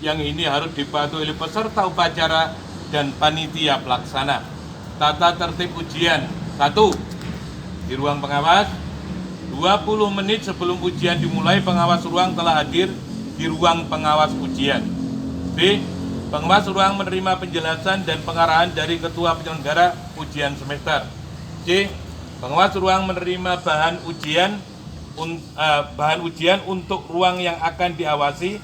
yang ini harus dipatuhi oleh peserta upacara dan panitia pelaksana. Tata tertib ujian. 1. Di ruang pengawas, 20 menit sebelum ujian dimulai, pengawas ruang telah hadir di ruang pengawas ujian. B. Pengawas ruang menerima penjelasan dan pengarahan dari ketua penyelenggara ujian semester. C. Pengawas ruang menerima bahan ujian untuk ruang yang akan diawasi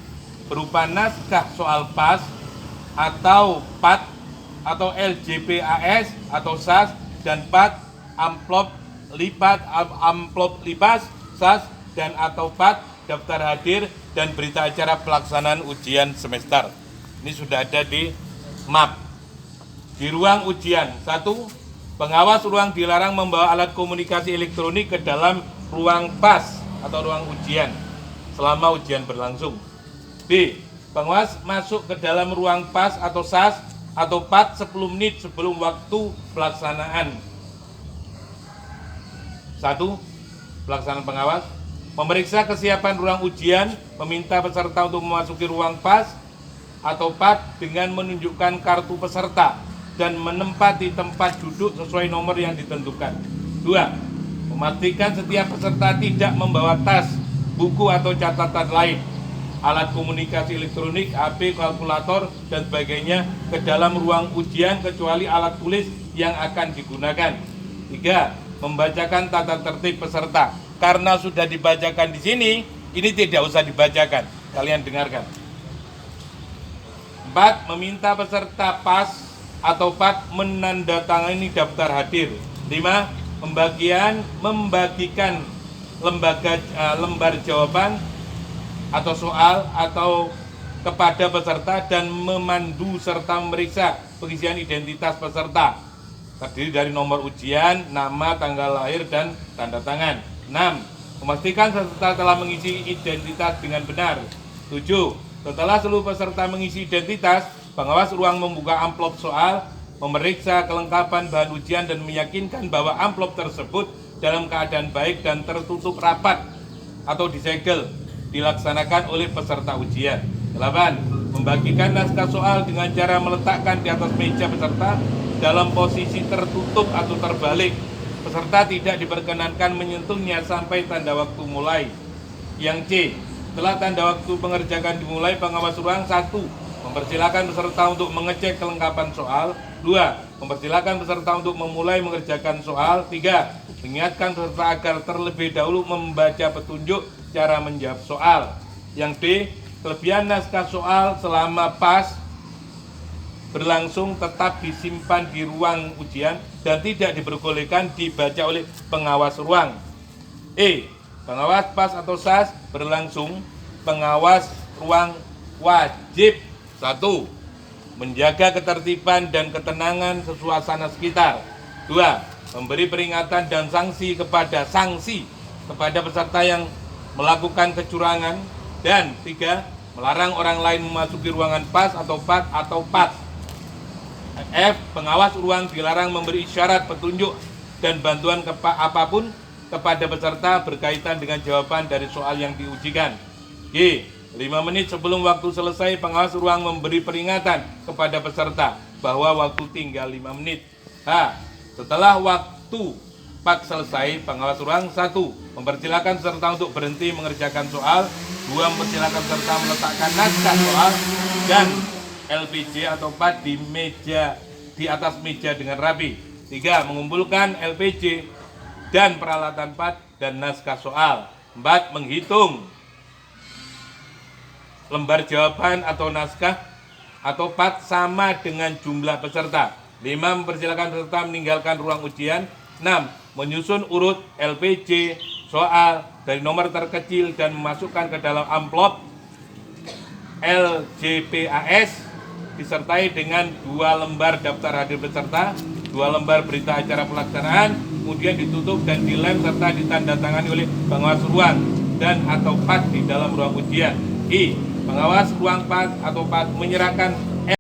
berupa naskah soal PAS atau PAT atau LJPAS atau SAS dan PAT, amplop lipas, SAS dan atau PAT, daftar hadir dan berita acara pelaksanaan ujian semester. Ini sudah ada di map. Di ruang ujian, 1. Pengawas ruang dilarang membawa alat komunikasi elektronik ke dalam ruang PAS atau ruang ujian selama ujian berlangsung. B. Pengawas masuk ke dalam ruang PAS atau SAS atau PAT 10 menit sebelum waktu pelaksanaan. 1. Pelaksanaan pengawas memeriksa kesiapan ruang ujian, meminta peserta untuk memasuki ruang PAS atau PAT dengan menunjukkan kartu peserta dan menempati tempat duduk sesuai nomor yang ditentukan. 2. Memastikan setiap peserta tidak membawa tas, buku atau catatan lain, alat komunikasi elektronik, HP, kalkulator, dan sebagainya ke dalam ruang ujian kecuali alat tulis yang akan digunakan. 3. Membacakan tata tertib peserta. Karena sudah dibacakan di sini, ini tidak usah dibacakan. Kalian dengarkan. 4. Meminta peserta PAS atau PAT menandatangani daftar hadir. 5. Membagikan lembar jawaban atau soal atau kepada peserta dan memandu serta memeriksa pengisian identitas peserta. Terdiri dari nomor ujian, nama, tanggal lahir, dan tanda tangan. 6. Memastikan peserta telah mengisi identitas dengan benar. 7. Setelah seluruh peserta mengisi identitas, pengawas ruang membuka amplop soal, memeriksa kelengkapan bahan ujian dan meyakinkan bahwa amplop tersebut dalam keadaan baik dan tertutup rapat atau disegel, dilaksanakan oleh peserta ujian. 8. Membagikan naskah soal dengan cara meletakkan di atas meja peserta dalam posisi tertutup atau terbalik. Peserta tidak diperkenankan menyentuhnya sampai tanda waktu mulai. Yang C. Setelah tanda waktu pengerjakan dimulai, pengawas ruang 1. Mempersilakan peserta untuk mengecek kelengkapan soal. 2. Mempersilakan peserta untuk memulai mengerjakan soal. 3. Mengingatkan peserta agar terlebih dahulu membaca petunjuk cara menjawab soal. Yang D. Kelebihan naskah soal selama PAS berlangsung tetap disimpan di ruang ujian dan tidak diperbolehkan dibaca oleh pengawas ruang. E. Pengawas PAS atau SAS berlangsung, pengawas ruang wajib 1. Menjaga ketertiban dan ketenangan suasana sekitar. 2. Memberi peringatan dan sanksi kepada peserta yang melakukan kecurangan. Dan 3. Melarang orang lain memasuki ruangan PAS atau PAT atau PAT. F. Pengawas ruang dilarang memberi isyarat, petunjuk, dan bantuan apapun kepada peserta berkaitan dengan jawaban dari soal yang diujikan. G. 5 menit sebelum waktu selesai, pengawas ruang memberi peringatan kepada peserta bahwa waktu tinggal 5 menit. H. Setelah waktu PAT selesai, pengawas ruang 1. Mempersilakan peserta untuk berhenti mengerjakan soal. 2. Mempersilakan peserta meletakkan naskah soal dan LPJ atau PAT di atas meja dengan rapi. 3. Mengumpulkan LPJ dan peralatan PAT dan naskah soal. 4. Menghitung lembar jawaban atau naskah atau PAT sama dengan jumlah peserta. 5. Mempersilakan peserta meninggalkan ruang ujian. 6. Menyusun urut LPJ soal dari nomor terkecil dan memasukkan ke dalam amplop LJPAS disertai dengan 2 lembar daftar hadir peserta, 2 lembar berita acara pelaksanaan, kemudian ditutup dan dilem serta ditandatangani oleh pengawas ruang dan atau PAT di dalam ruang ujian. I. Pengawas ruang PAT atau PAT menyerahkan